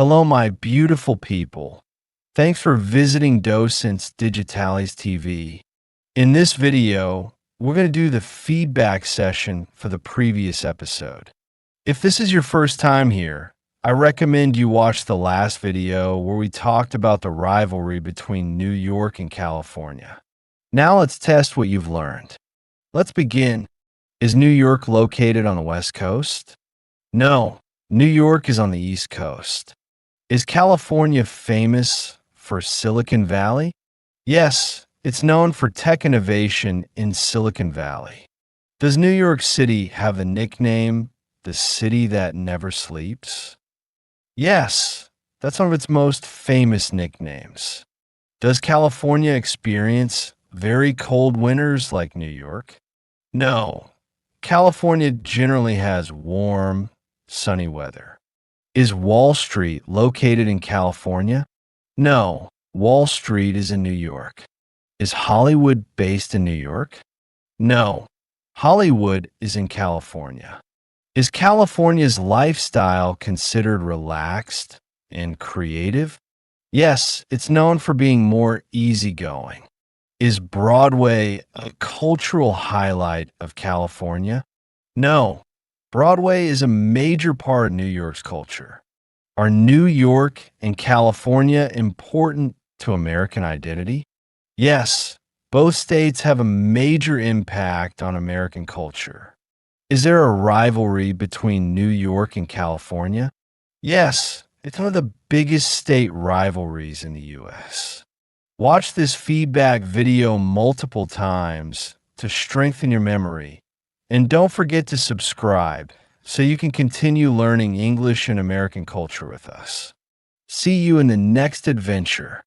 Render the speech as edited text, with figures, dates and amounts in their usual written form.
Hello, my beautiful people. Thanks for visiting Docentes DigitalesTV. In this video, we're going to do the feedback session for the previous episode. If this is your first time here, I recommend you watch the last video where we talked about the rivalry between New York and California. Now let's test what you've learned. Let's begin. Is New York located on the West Coast? No, New York is on the East Coast. Is California famous for Silicon Valley? Yes, it's known for tech innovation in Silicon Valley. Does New York City have the nickname, the city that never sleeps? Yes, that's one of its most famous nicknames. Does California experience very cold winters like New York? No, California generally has warm, sunny weather. Is Wall Street located in California? No, Wall Street is in New York. Is Hollywood based in New York? No, Hollywood is in California. Is California's lifestyle considered relaxed and creative? Yes, it's known for being more easygoing. Is Broadway a cultural highlight of California? No, Broadway is a major part of New York's culture. Are New York and California important to American identity? Yes, both states have a major impact on American culture. Is there a rivalry between New York and California? Yes, it's one of the biggest state rivalries in the U.S. Watch this feedback video multiple times to strengthen your memory. And don't forget to subscribe so you can continue learning English and American culture with us. See you in the next adventure.